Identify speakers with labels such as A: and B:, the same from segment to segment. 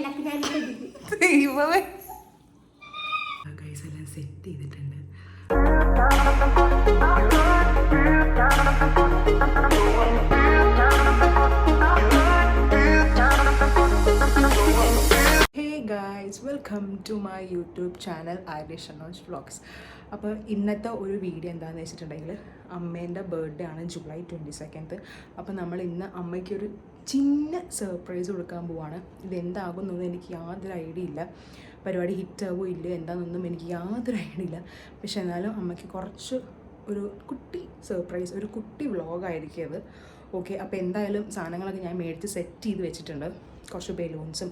A: ദൈവമേ ഗൈസ് എല്ലാം സെറ്റ് ചെയ്തിട്ടുണ്ട്. Guys welcome to my YouTube channel Irish അനോസ് വ്ളോഗ്സ്. അപ്പോൾ ഇന്നത്തെ ഒരു വീഡിയോ എന്താണെന്ന് വെച്ചിട്ടുണ്ടെങ്കിൽ അമ്മേൻ്റെ ബർത്ത്ഡേ ആണ് ജൂലൈ 22. അപ്പോൾ നമ്മൾ ഇന്ന് അമ്മയ്ക്കൊരു ചിന്ന സർപ്രൈസ് കൊടുക്കാൻ പോവാണ്. ഇതെന്താകുമെന്നൊന്നും എനിക്ക് യാതൊരു ഐഡിയ ഇല്ല. പരിപാടി ഹിറ്റാവോ ഇല്ലയോ എന്താണെന്നൊന്നും എനിക്ക് യാതൊരു ഐഡിയ ഇല്ല. പക്ഷെ എന്നാലും അമ്മയ്ക്ക് കുറച്ച് ഒരു കുട്ടി സർപ്രൈസ്, ഒരു കുട്ടി വ്ളോഗായിരിക്കും അത്. ഓക്കെ, അപ്പോൾ എന്തായാലും സാധനങ്ങളൊക്കെ ഞാൻ മേടിച്ച് സെറ്റ് ചെയ്ത് വെച്ചിട്ടുണ്ട്. കുറച്ച് ബലൂൺസും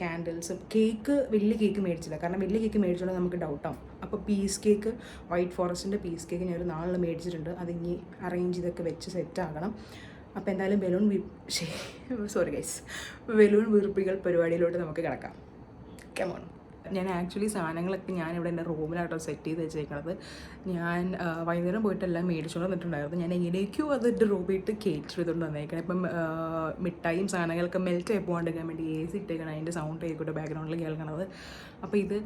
A: ക്യാൻഡിൽസും. കേക്ക് വലിയ കേക്ക് മേടിച്ചില്ല, കാരണം വലിയ കേക്ക് മേടിച്ചോണ്ട് നമുക്ക് ഡൗട്ടാവും. അപ്പോൾ പീസ് കേക്ക്, വൈറ്റ് ഫോറസ്റ്റിൻ്റെ പീസ് കേക്ക് ഞാൻ ഒരു 4 മേടിച്ചിട്ടുണ്ട്. അതിനി അറേഞ്ച് ചെയ്തൊക്കെ വെച്ച് സെറ്റ് ആകണം. അപ്പോൾ എന്തായാലും ബലൂൺ വീർപ്പിക്കൽ പരിപാടിയിലോട്ട് നമുക്ക് കിടക്കാം. കമോൺ. ഞാൻ ആക്ച്വലി സാധനങ്ങളൊക്കെ ഞാനിവിടെ എൻ്റെ റൂമിലായിട്ടോ സെറ്റ് ചെയ്ത് വെച്ചേക്കണത്. ഞാൻ വൈകുന്നേരം പോയിട്ടെല്ലാം മേടിച്ചുകൊണ്ട് വന്നിട്ടുണ്ടായിരുന്നു. ഞാൻ എങ്ങനെയൊക്കെയോ അതിൻ്റെ റൂമിട്ട് കേറ്റ് ചെയ്തുകൊണ്ട് വന്നേക്കണം. ഇപ്പം മിഠായിയും സാധനങ്ങളൊക്കെ മെൽറ്റ് ആയി പോകാണ്ടിരിക്കാൻ വേണ്ടി AC ഇട്ടേക്കണം. അതിൻ്റെ സൗണ്ട് ആയിക്കോട്ടെ ബാക്ക്ഗ്രൗണ്ടിൽ കേൾക്കണത്. അപ്പോൾ ഇത്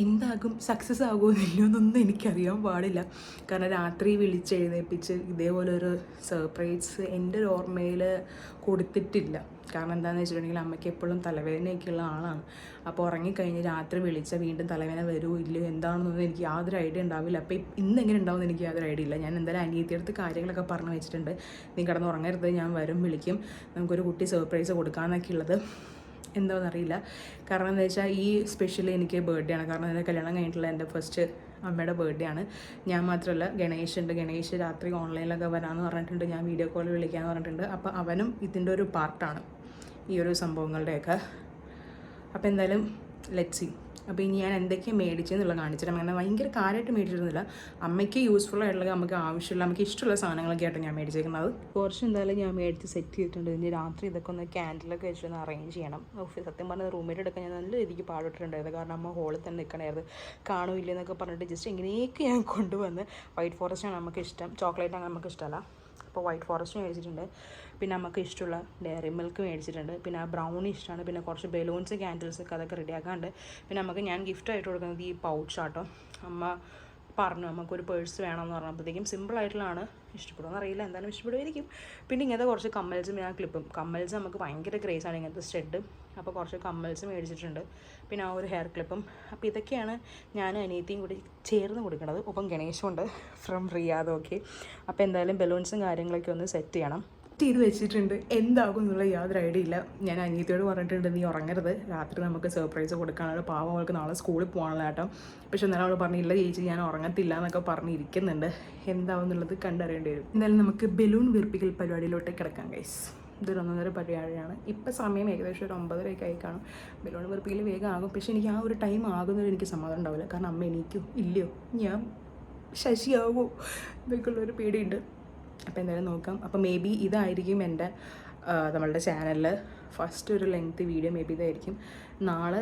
A: എന്താകും, സക്സസ് ആകുമോ എന്നൊന്നും എനിക്കറിയാൻ പാടില്ല. കാരണം രാത്രി വിളിച്ചെഴുന്നേൽപ്പിച്ച് ഇതേപോലെ ഒരു സർപ്രൈസ് എൻ്റെ ഒരു ഓർമ്മയിൽ കൊടുത്തിട്ടില്ല. കാരണം എന്താണെന്ന് വെച്ചിട്ടുണ്ടെങ്കിൽ അമ്മയ്ക്ക് എപ്പോഴും തലവേദനയൊക്കെയുള്ള ആളാണ്. അപ്പോൾ ഉറങ്ങിക്കഴിഞ്ഞ് രാത്രി വിളിച്ചാൽ വീണ്ടും തലവേദന വരുമോ ഇല്ലയോ എന്താണെന്നൊന്നും എനിക്ക് യാതൊരു ഐഡിയ ഉണ്ടാവില്ല. അപ്പോൾ ഇന്നെങ്ങനെ ഉണ്ടാവുമെന്ന് എനിക്ക് യാതൊരു ഐഡിയ ഇല്ല. ഞാൻ എന്തായാലും അനിയത്തിയടുത്ത് കാര്യങ്ങളൊക്കെ പറഞ്ഞു വെച്ചിട്ടുണ്ട്. നീ കിടന്ന് ഉറങ്ങരുത്, ഞാൻ വരും, വിളിക്കും, നമുക്കൊരു കുട്ടി സർപ്രൈസ് കൊടുക്കാമെന്നൊക്കെ ഉള്ളത്. എന്താണെന്നറിയില്ല. കാരണം എന്താ വെച്ചാൽ ഈ സ്പെഷ്യലി എനിക്ക് ബർത്ത്ഡേ ആണ്. കാരണം എൻ്റെ കല്യാണം കഴിഞ്ഞിട്ടുള്ള എൻ്റെ ഫസ്റ്റ് അമ്മയുടെ ബർത്ത്ഡേ ആണ്. ഞാൻ മാത്രമല്ല, ഗണേഷ് രാത്രി ഓൺലൈനിലൊക്കെ വരാമെന്ന് പറഞ്ഞിട്ടുണ്ട്. ഞാൻ വീഡിയോ കോൾ വിളിക്കാമെന്ന് പറഞ്ഞിട്ടുണ്ട്. അപ്പോൾ അവനും ഇതിൻ്റെ ഒരു പാർട്ടാണ്, ഈ ഒരു സംഭവങ്ങളുടെയൊക്കെ. അപ്പോൾ എന്തായാലും ലെറ്റ്സ് സീ. അപ്പോൾ ഇനി ഞാൻ എന്തൊക്കെയാണ് മേടിച്ചെന്നുള്ളത് കാണിച്ചിട്ട്, അങ്ങനെ ഭയങ്കര കാര്യമായിട്ട് മേടിച്ചിരുന്നില്ല. അമ്മയ്ക്ക് യൂസ്ഫുൾ ആയിട്ടുള്ള, നമുക്ക് ആവശ്യമുള്ള, നമുക്ക് ഇഷ്ടമുള്ള സാധനങ്ങളൊക്കെ ആയിട്ട് ഞാൻ മേടിച്ചേക്കുന്നത്. കുറച്ച് എന്തായാലും ഞാൻ മേടിച്ച് സെറ്റ് ചെയ്തിട്ടുണ്ട്. ഇനി രാത്രി ഇതൊക്കെ ഒന്ന് ക്യാൻഡിലൊക്കെ വെച്ചൊന്ന് അറേഞ്ച് ചെയ്യണം. സത്യം പറഞ്ഞാൽ റൂമേറ്റ് എടുക്കാൻ ഞാൻ നല്ല രീതിക്ക് പാടിട്ടുണ്ടായിരുന്നു. കാരണം അമ്മ ഹോളിൽ തന്നെ നിൽക്കണമായിരുന്നു. കാണൂല്ല എന്നൊക്കെ പറഞ്ഞിട്ട് ജസ്റ്റ് എങ്ങനെയൊക്കെ ഞാൻ കൊണ്ടുവന്ന്. വൈറ്റ് ഫോറസ്റ്റാണ് നമുക്ക് ഇഷ്ടം, ചോക്ലേറ്റാണ് നമുക്ക് ഇഷ്ടമല്ല. അപ്പോൾ വൈറ്റ് ഫോറസ്റ്റ് മേടിച്ചിട്ടുണ്ട്. പിന്നെ നമുക്ക് ഇഷ്ടമുള്ള ഡയറി മിൽക്ക് മേടിച്ചിട്ടുണ്ട്. പിന്നെ ആ ബ്രൗണി ഇഷ്ടമാണ്. പിന്നെ കുറച്ച് ബലൂൺസ്, ക്യാൻഡിൽസൊക്കെ അതൊക്കെ റെഡിയാക്കാണ്ട്. പിന്നെ നമുക്ക് ഞാൻ ഗിഫ്റ്റായിട്ട് കൊടുക്കുന്നത് ഈ പൗച്ചാട്ടോ. അമ്മ പറഞ്ഞു നമുക്കൊരു പേഴ്സ് വേണമെന്ന് പറഞ്ഞപ്പോഴത്തേക്കും സിമ്പിളായിട്ടുള്ളതാണ്. ഇഷ്ടപ്പെടുമെന്ന് അറിയില്ല, എന്തായാലും ഇഷ്ടപ്പെടുമായിരിക്കും. പിന്നെ ഇങ്ങനത്തെ കുറച്ച് കമ്മൽസും ഞാൻ ക്ലിപ്പും. കമ്മൽസ് നമുക്ക് ഭയങ്കര ക്രേസാണ്, ഇങ്ങനത്തെ സ്റ്റഡ്. അപ്പോൾ കുറച്ച് കമ്മൽസ് മേടിച്ചിട്ടുണ്ട്. പിന്നെ ആ ഒരു ഹെയർ ക്ലിപ്പും. അപ്പോൾ ഇതൊക്കെയാണ് ഞാനും അനിയത്തിയും കൂടി ചേർന്ന് കൊടുക്കുന്നത്. ഒപ്പം ഗണേശുണ്ട് ഫ്രം റിയാദ്. ഓക്കെ, അപ്പോൾ എന്തായാലും ബലൂൺസും കാര്യങ്ങളൊക്കെ ഒന്ന് സെറ്റ് ചെയ്യണം. ചെയ്ത് വെച്ചിട്ടുണ്ട്. എന്താകും എന്നുള്ള യാതൊരു ഐഡിയ ഇല്ല. ഞാൻ അനിയത്തിയോട് പറഞ്ഞിട്ടുണ്ട്, നീ ഉറങ്ങരുത്, രാത്രി നമുക്ക് സർപ്രൈസ് കൊടുക്കാനുള്ള. പാവം അവൾക്ക് നാളെ സ്കൂളിൽ പോകാനുള്ള കേട്ടോ. പക്ഷെ എന്നാലും അവൾ പറഞ്ഞില്ല ചേച്ചി ഞാൻ ഉറങ്ങത്തില്ല എന്നൊക്കെ പറഞ്ഞിരിക്കുന്നുണ്ട്. എന്താവും എന്നുള്ളത് കണ്ടറിയേണ്ടി വരും. എന്തായാലും നമുക്ക് ബലൂൺ വീർപ്പിക്കൽ പരിപാടിയിലോട്ട് കിടക്കാം ഗൈസ്. ഇതൊരു 1:30 പരിപാടിയാണ്. ഇപ്പം സമയം ഏകദേശം ഒരു 9:30 ആയി കാണും. ബലൂൺ വീർപ്പിക്കൽ വേഗം ആകും. പക്ഷേ എനിക്ക് ആ ഒരു ടൈം ആകുന്നതിൽ എനിക്ക് സമാധാനം ഉണ്ടാവില്ല. കാരണം അമ്മ എണീക്കോ ഇല്ലയോ, ഞാൻ ശശിയാവോ ഇതൊക്കെയുള്ളൊരു പേടിയുണ്ട്. അപ്പോൾ എന്തായാലും നോക്കാം. അപ്പോൾ മേ ബി ഇതായിരിക്കും എൻ്റെ നമ്മളുടെ ചാനലിൽ ഫസ്റ്റ് ഒരു ലെങ്ത് വീഡിയോ. മേ ബി ഇതായിരിക്കും. നാളെ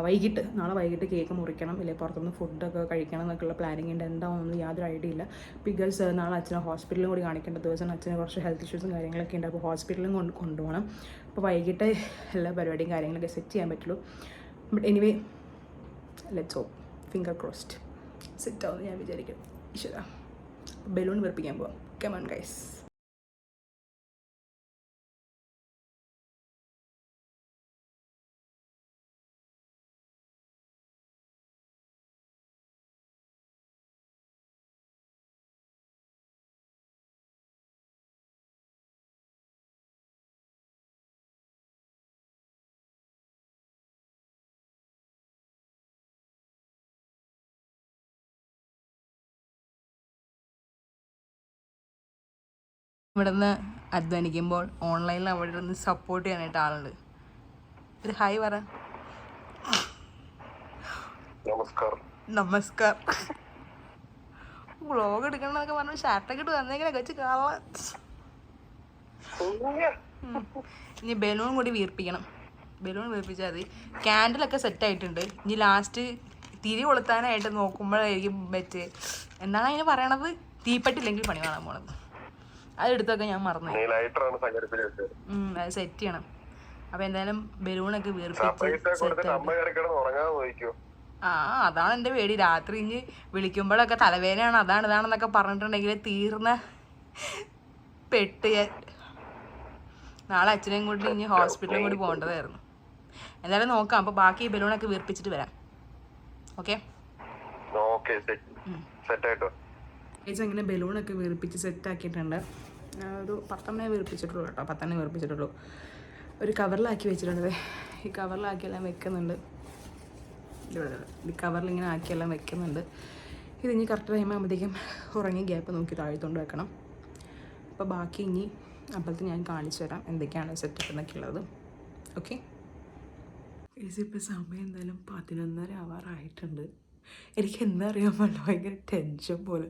A: വൈകിട്ട് കേക്ക് മുറിക്കണം, ഇല്ലെങ്കിൽ പുറത്തുനിന്ന് ഫുഡൊക്കെ കഴിക്കണം എന്നൊക്കെയുള്ള പ്ലാനിങ് ഉണ്ട്. എന്താണെന്നൊന്നും യാതൊരു ഐഡിയ ഇല്ല. ബിക്കോസ് നാളെ അച്ഛനെ ഹോസ്പിറ്റലിലും കൂടി കാണിക്കേണ്ട ദിവസം. അച്ഛന് കുറച്ച് ഹെൽത്ത് ഇഷ്യൂസും കാര്യങ്ങളൊക്കെ ഉണ്ട്. അപ്പോൾ ഹോസ്പിറ്റലിലും കൊണ്ടുപോകണം. അപ്പോൾ വൈകിട്ട് എല്ലാ പരിപാടിയും കാര്യങ്ങളൊക്കെ സെറ്റ് ചെയ്യാൻ പറ്റുള്ളൂ. But anyway let's hope, finger crossed set ആവുമെന്ന് ഞാൻ വിചാരിക്കും. ഈശ്വര, ബലൂൺ വീർപ്പിക്കാൻ പോവാം. Come on guys. ഇവിടെ നിന്ന് അധ്വാനിക്കുമ്പോൾ ഓൺലൈനിൽ അവിടെ നിന്ന് സപ്പോർട്ട് ചെയ്യാനായിട്ട് ആളുണ്ട്. ഒരു ഹായ് പറ. നമസ്കാരം. വ്ളോഗ് എടുക്കണമെന്നൊക്കെ പറഞ്ഞു ഷർട്ടൊക്കെ ഇട്ട് വന്നെങ്ങനെ വെച്ച് കാണാൻ. ഇനി ബലൂൺ കൂടി വീർപ്പിക്കണം. ബലൂൺ വീർപ്പിച്ചാൽ മതി. ക്യാൻഡിലൊക്കെ സെറ്റായിട്ടുണ്ട്. ഇനി ലാസ്റ്റ് തിരി കൊളുത്താനായിട്ട് നോക്കുമ്പോഴായിരിക്കും വെച്ച് എന്താണ് അതിന് പറയണത്, തീപ്പെട്ടില്ലെങ്കിൽ പണി കാണാൻ പോണത്. അതെടുത്തൊക്കെ ഞാൻ മറന്നു. അത് സെറ്റ് ചെയ്യണം. അപ്പോൾ എന്തായാലും ബലൂണൊക്കെ വീർപ്പിച്ച് അതാണ് എൻ്റെ പേടി. രാത്രി ഇനി വിളിക്കുമ്പോഴൊക്കെ തലവേദനയാണ് അതാണ് ഇതാണെന്നൊക്കെ പറഞ്ഞിട്ടുണ്ടെങ്കിൽ തീർന്ന പെട്ട് ഞാൻ. നാളെ അച്ഛനെയും കൂടി ഇനി ഹോസ്പിറ്റലും കൂടി പോകേണ്ടതായിരുന്നു. എന്തായാലും നോക്കാം. അപ്പോൾ ബാക്കി ഈ ബലൂണൊക്കെ വീർപ്പിച്ചിട്ട് വരാം. ഓക്കെ, ഇങ്ങനെ ബലൂണൊക്കെ വീർപ്പിച്ച് സെറ്റാക്കിയിട്ടുണ്ട്. ഒരു 10 വീർപ്പിച്ചിട്ടുള്ളൂ കേട്ടോ, 10 വീർപ്പിച്ചിട്ടുള്ളൂ. ഒരു കവറിലാക്കി വെച്ചിട്ടുണ്ട്. ഈ കവറിലാക്കിയെല്ലാം വെക്കുന്നുണ്ട്. ഈ കവറിലിങ്ങനെ ആക്കിയെല്ലാം വെക്കുന്നുണ്ട്. ഇതിനി കറക്റ്റ് ടൈം ആകുമ്പോഴത്തേക്കും ഉറങ്ങി ഗ്യാപ്പ് നോക്കി താഴ്ത്തുകൊണ്ട് വെക്കണം. അപ്പോൾ ബാക്കി ഇനി അപ്പോഴത്തെ ഞാൻ കാണിച്ചു തരാം എന്തൊക്കെയാണ് സെറ്റപ്പ് എന്നൊക്കെ ഉള്ളത്. ഓക്കെ, ഇതിപ്പോൾ സമയം എന്തായാലും 11:30 ആവാറായിട്ടുണ്ട്. എനിക്ക് എന്താ അറിയാൻ പാടില്ല, ഭയങ്കര ടെൻഷൻ പോലെ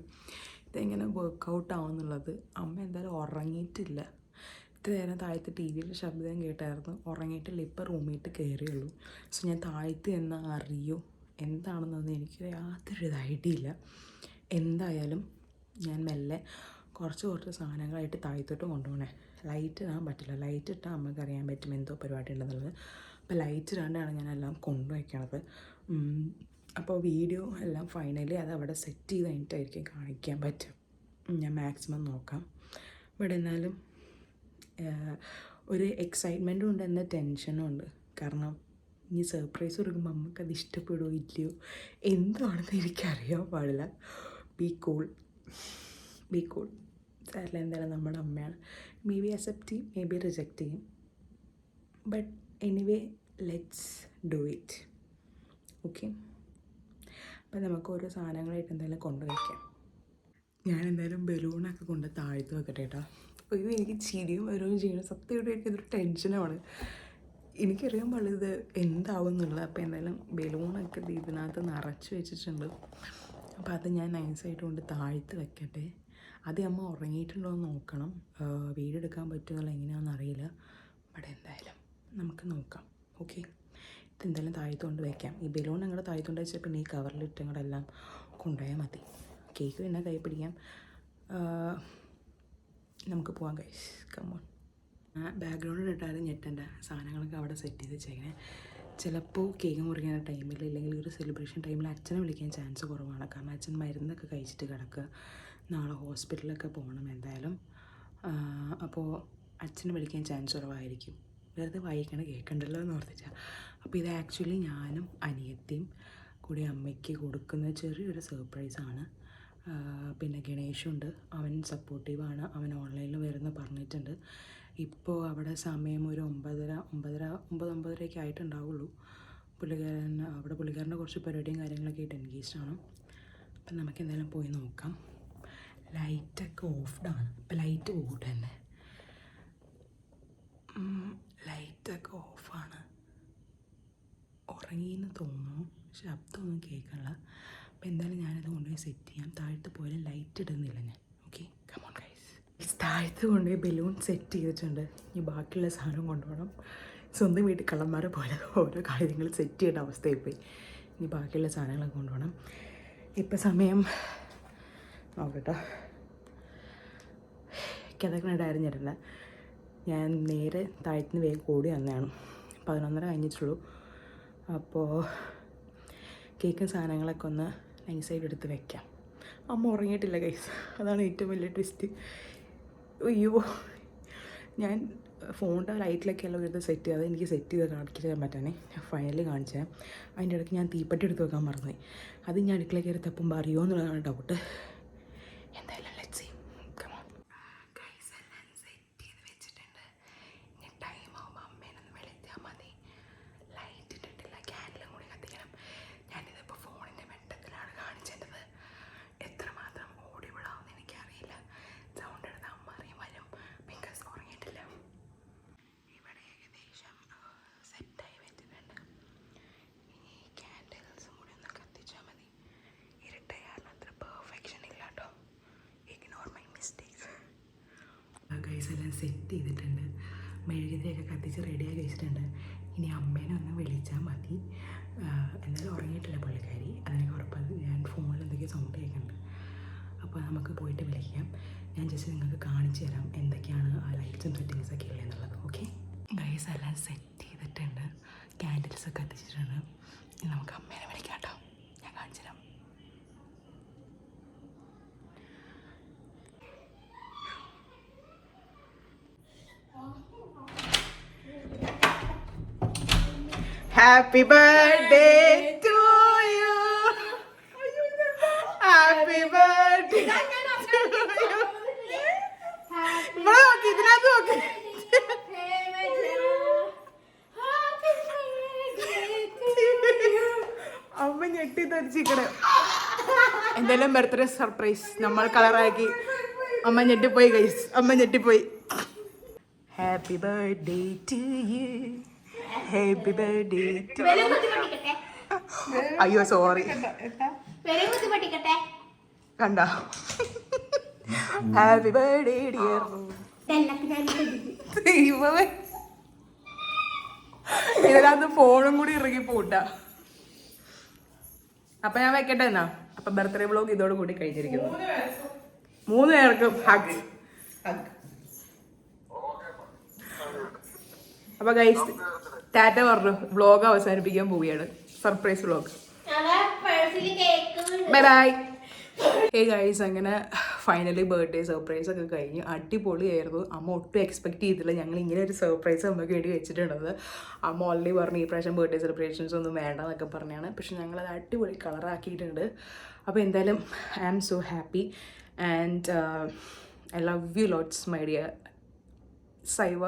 A: ഇതെങ്ങനെ വർക്കൗട്ട് ആവുമെന്നുള്ളത്. അമ്മ എന്തായാലും ഉറങ്ങിയിട്ടില്ല. ഇത്ര നേരം താഴത്ത് ടി വിയുടെ ശബ്ദം കേട്ടായിരുന്നു. ഉറങ്ങിയിട്ടില്ല, ഇപ്പോൾ റൂമിയിട്ട് കയറിയുള്ളൂ. സോ ഞാൻ താഴത്ത് എന്ന് അറിയോ എന്താണെന്നൊന്നും എനിക്ക് യാതൊരു ഐഡിയ ഇല്ല. എന്തായാലും ഞാൻ മെല്ലെ കുറച്ച് സാധനങ്ങളായിട്ട് താഴത്തോട്ട് കൊണ്ടുപോകണേ. ലൈറ്റ് ഇടാൻ പറ്റില്ല, ലൈറ്റ് ഇട്ടാൽ അമ്മക്ക് അറിയാൻ പറ്റും എന്തോ പരിപാടി ഉണ്ടെന്നുള്ളത്. അപ്പോൾ ലൈറ്റ് ഇടാണ്ടാണ് ഞാനെല്ലാം കൊണ്ടുവയ്ക്കണത്. അപ്പോൾ വീഡിയോ എല്ലാം ഫൈനലി അത് അവിടെ സെറ്റ് ചെയ്ത് കഴിഞ്ഞിട്ടായിരിക്കും കാണിക്കാൻ പറ്റും. ഞാൻ മാക്സിമം നോക്കാം. ഇവിടെ എന്നാലും ഒരു എക്സൈറ്റ്മെൻറ്റും ഉണ്ട്, എന്നാൽ ടെൻഷനും ഉണ്ട്. കാരണം ഇനി സർപ്രൈസ് കൊടുക്കുമ്പോൾ നമുക്കത് ഇഷ്ടപ്പെടുമോ ഇല്ലയോ എന്താണെന്ന് എനിക്കറിയാൻ പാടില്ല. ബി കൂൾ സാറിൽ എന്തായാലും നമ്മുടെ അമ്മയാണ്. മേ ബി അക്സെപ്റ്റ് ചെയ്യും, മേ ബി റിജക്റ്റ് ചെയ്യും. But anyway let's do it. Okay, അപ്പം നമുക്ക് ഓരോ സാധനങ്ങളായിട്ട് എന്തായാലും കൊണ്ടുവയ്ക്കാം. ഞാൻ എന്തായാലും ബലൂണൊക്കെ കൊണ്ട് താഴ്ത്ത് വെക്കട്ടെ കേട്ടോ. അയ്യോ, എനിക്ക് ചിരിയും വരികയും ചെയ്യണം. സത്യമായിട്ട് എനിക്കിതൊരു ടെൻഷനാണ്. എനിക്കറിയാൻ പാടില്ല ഇത് എന്താവും എന്നുള്ളത്. അപ്പോൾ എന്തായാലും ബലൂണൊക്കെ ഇതിനകത്ത് നിറച്ച് വെച്ചിട്ടുണ്ട്. അപ്പോൾ അത് ഞാൻ നൈസായിട്ട് കൊണ്ട് താഴ്ത്ത് വെക്കട്ടെ. അത് അമ്മ ഉറങ്ങിയിട്ടുണ്ടോ എന്ന് നോക്കണം. വീഡിയോ എടുക്കാൻ പറ്റുമെന്നുള്ള എങ്ങനെയാണെന്ന് അറിയില്ല. ബട്ട് എന്തായാലും നമുക്ക് നോക്കാം. ഓക്കെ, ഇതെന്തായാലും താഴ്ത്ത് കൊണ്ട് വയ്ക്കാം. ഈ ബലൂൺ ഞങ്ങളുടെ താഴ്ത്തുകൊണ്ട് വെച്ചാൽ പിന്നെ ഈ കവറിലിട്ട് ഞങ്ങളെല്ലാം കൊണ്ടുപോയാൽ മതി. കേക്ക് പിന്നെ കൈ പിടിക്കാം. നമുക്ക് പോകാം ഗൈസ്, കമോൺ. ബാക്ക്ഗ്രൗണ്ടിൽ ഇട്ടാലും ഞെട്ടേണ്ട സാധനങ്ങളൊക്കെ അവിടെ സെറ്റ് ചെയ്ത് വെച്ചേക്കണേ. ചിലപ്പോൾ കേക്ക് മുറിക്കുന്ന ടൈമിൽ ഇല്ലെങ്കിൽ ഒരു സെലിബ്രേഷൻ ടൈമിൽ അച്ഛനെ വിളിക്കാൻ ചാൻസ് കുറവാണ്. കാരണം അച്ഛൻ മരുന്നൊക്കെ കഴിച്ചിട്ട് കിടക്കുക, നാളെ ഹോസ്പിറ്റലിലൊക്കെ പോകണം എന്തായാലും. അപ്പോൾ അച്ഛനെ വിളിക്കാൻ ചാൻസ് കുറവായിരിക്കും. വെറുതെ വായിക്കണ കേൾക്കണ്ടല്ലോ എന്ന് ഓർത്തിച്ചാൽ. അപ്പോൾ ഇത് ആക്ച്വലി ഞാനും അനിയത്തിയും കൂടി അമ്മയ്ക്ക് കൊടുക്കുന്ന ചെറിയൊരു സർപ്രൈസാണ്. പിന്നെ ഗണേഷുണ്ട്, അവൻ സപ്പോർട്ടീവാണ്. അവൻ ഓൺലൈനിൽ വരുമെന്ന് പറഞ്ഞിട്ടുണ്ട്. ഇപ്പോൾ അവിടെ സമയം ഒരു 9:30 ആയിട്ടുണ്ടാവുള്ളൂ. പുള്ളിക്കാരൻ്റെ കുറച്ച് പരിപാടിയും കാര്യങ്ങളൊക്കെ ആയിട്ട് എൻഗേജ്ഡാണ്. അപ്പം നമുക്ക് എന്തായാലും പോയി നോക്കാം. ലൈറ്റൊക്കെ ഓഫ്ഡാണ്. ഇപ്പം ലൈറ്റ് പോകട്ടെ തന്നെ. ലൈറ്റൊക്കെ ഓഫാണ്. ഉറങ്ങിയെന്ന് തോന്നുന്നു, ശബ്ദമൊന്നും കേൾക്കണില്ല. അപ്പോൾ എന്തായാലും ഞാനത് കൊണ്ടുപോയി സെറ്റ് ചെയ്യാം. താഴത്ത് പോയാലും ലൈറ്റ് ഇടുന്നില്ല ഞാൻ. Okay, come on guys. താഴത്ത് കൊണ്ടുപോയി ബലൂൺ സെറ്റ് ചെയ്തിട്ടുണ്ട്. ഇനി ബാക്കിയുള്ള സാധനം കൊണ്ടുപോകണം. സ്വന്തം വീട്ടിൽ കള്ളന്മാരെ പോലെ ഓരോ കാര്യങ്ങൾ സെറ്റ് ചെയ്യേണ്ട അവസ്ഥയിൽ പോയി. ഇനി ബാക്കിയുള്ള സാധനങ്ങളൊക്കെ കൊണ്ടുപോകണം. ഇപ്പം സമയം നോക്കട്ടോ, കിതക്കണായിട്ട് അറിഞ്ഞിട്ടില്ല. ഞാൻ നേരെ താഴത്തുനിന്ന് വേഗം കൂടി വന്നതാണ്. 11:30 കഴിഞ്ഞിട്ടുള്ളൂ. അപ്പോൾ കേക്കും സാധനങ്ങളൊക്കെ ഒന്ന് നൈസായിട്ട് എടുത്ത് വെക്കാം. അമ്മ ഉറങ്ങിയിട്ടില്ല ഗൈസ്, അതാണ് ഏറ്റവും വലിയ ട്വിസ്റ്റ്. അയ്യോ, ഞാൻ ഫോണിൻ്റെ ലൈറ്റിലൊക്കെയുള്ള ഒരു സെറ്റ് ചെയ്ത് എനിക്ക് സെറ്റ് ചെയ്ത് കാണിച്ചു തരാൻ പറ്റാനേ ഞാൻ ഫൈനലി കാണിച്ചത്. അതിൻ്റെ ഇടയ്ക്ക് ഞാൻ തീപ്പെട്ടി എടുത്ത് വെക്കാൻ മറന്നുപോയി. അത് ഞാൻ അടുക്കളയിൽ കയറി തപ്പുമ്പോൾ അറിയുമോ എന്നുള്ളതാണ് ഡൗട്ട്. എന്തായാലും let's see. Come on guys, എല്ലാം സെറ്റ് ചെയ്ത് വെച്ചിട്ടുണ്ട്. ഇനി ടൈം ആകുമ്പോൾ അമ്മേനൊന്ന് വിളിച്ചാൽ മതി. ലൈറ്റ് ഇട്ടിട്ടില്ല, ക്യാൻഡിലും കൂടി കത്തിക്കണം. ഞാനിതിപ്പോൾ ഫോണിൻ്റെ വെട്ടത്തിലാണ് കാണിച്ചത്. എത്രമാത്രം ഓഡിബിളാവുമെന്ന് എനിക്കറിയില്ല. സൗണ്ട് എടുത്ത് അമ്മ അറിയാൻ വരും, ബിക്കോസ് ഉറങ്ങിയിട്ടില്ല. ഇവിടെ ഏകദേശം സെറ്റായി വെച്ചിട്ടുണ്ട്. ഇനി ക്യാൻഡിൽസും കൂടി ഒന്ന് കത്തിച്ചാൽ മതി. ഇരുട്ടയാലും അത്ര പെർഫെക്ഷൻ ഇല്ല കേട്ടോ. Ignore my mistakes. ഗൈസ് എല്ലാം സെറ്റ് ചെയ്തിട്ടുണ്ട്. മെഴുകുതിരിയൊക്കെ കത്തിച്ച് റെഡിയാക്കി വെച്ചിട്ടുണ്ട്. ഇനി അമ്മേനെ ഒന്ന് വിളിച്ചാൽ മതി. എന്തായാലും ഉറങ്ങിയിട്ടില്ല പുള്ളിക്കാരി, അതിനൊക്കെ ഉറപ്പാണ്. ഞാൻ ഫോണിൽ എന്തൊക്കെയോ സൗണ്ട് കേൾക്കുന്നുണ്ട്. അപ്പോൾ നമുക്ക് പോയിട്ട് വിളിക്കാം. ഞാൻ ജസ്റ്റ് നിങ്ങൾക്ക് കാണിച്ചു തരാം എന്തൊക്കെയാണ് ആ ലൈറ്റ്സും സെറ്റിങ്സൊക്കെ ഉള്ളതെന്നുള്ളത്. ഓക്കെ ഗൈസ്, എല്ലാം സെറ്റ് കത്തിച്ചിട്ടുണ്ട്. നമുക്ക് അമ്മേനെ വിളിക്കാം കേട്ടോ, ഞാൻ കാണിച്ചു തരാം. Happy birthday to you, happy birthday. ഇതിനകത്ത് നോക്ക്. അമ്മ ഞെട്ടി തരിച്ചിക്കണേ. എന്തായാലും ബർത്ത്ഡേ സർപ്രൈസ് നമ്മൾ കളറാക്കി. അമ്മ ഞെട്ടിപ്പോയി ഗൈസ്, അമ്മ ഞെട്ടിപ്പോയി. Happy birthday to you, happy birthday to. അയ്യോ സോറി, കണ്ട. Happy birthday dear. ഇതിനകത്ത് ഫോണും കൂടി ഇറങ്ങി പോട്ട. അപ്പൊ ഞാൻ വെക്കട്ടെ എന്നാ. അപ്പൊ ബർത്ത്ഡേ വ്ലോഗ് ഇതോട് കൂടി കഴിഞ്ഞിരിക്കുന്നു. 3 പേർക്കും ഹഗ്. അപ്പൊ ഗൈസ് ടാറ്റ പറഞ്ഞു, വ്ലോഗ് അവസാനിപ്പിക്കാൻ പോവുകയാണ്. Surprise vlog. Bye bye. Hey guys, അങ്ങനെ ഫൈനലി ബർത്ത്ഡേ സർപ്രൈസ് ഒക്കെ കഴിഞ്ഞു. അടിപൊളിയായിരുന്നു. അമ്മ ഒട്ടും എക്സ്പെക്ട് ചെയ്തില്ല ഞങ്ങൾ ഇങ്ങനെ ഒരു സർപ്രൈസ് അമ്മയ്ക്ക് വേണ്ടി വെച്ചിട്ടുള്ളത്. അമ്മ ഓൾറെഡി പറഞ്ഞു ഈ പ്രാവശ്യം ബർത്ത്ഡേ സെലിബ്രേഷൻസ് ഒന്നും വേണ്ട എന്നൊക്കെ പറഞ്ഞാണ്. പക്ഷെ ഞങ്ങളത് അടിപൊളി കളറാക്കിയിട്ടുണ്ട്. അപ്പോൾ എന്തായാലും I am so happy and I love you lots my dear Saiva,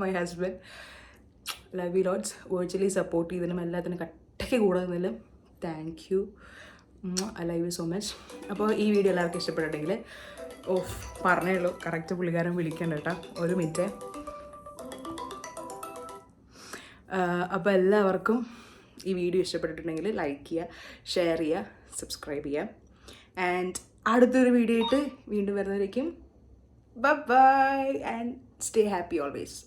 A: my husband. Love you lots. Virtually support ചെയ്തതിനും എല്ലാത്തിനും കട്ടയ്ക്ക് കൂടെ നിന്നാലും thank you. I love you so much. അപ്പോൾ ഈ വീഡിയോ എല്ലാവർക്കും ഇഷ്ടപ്പെട്ടിട്ടുണ്ടെങ്കിൽ പറഞ്ഞേ ഉള്ളൂ, കറക്റ്റ് പുള്ളിക്കാരൻ വിളിക്കണ്ട കേട്ടോ, 1 മിനിറ്റ്. അപ്പോൾ എല്ലാവർക്കും ഈ വീഡിയോ ഇഷ്ടപ്പെട്ടിട്ടുണ്ടെങ്കിൽ ലൈക്ക് ചെയ്യുക, ഷെയർ ചെയ്യുക, സബ്സ്ക്രൈബ് ചെയ്യുക. ആൻഡ് അടുത്തൊരു വീഡിയോ ആയിട്ട് വീണ്ടും വരുന്നതായിരിക്കും. Bye bye and stay happy always.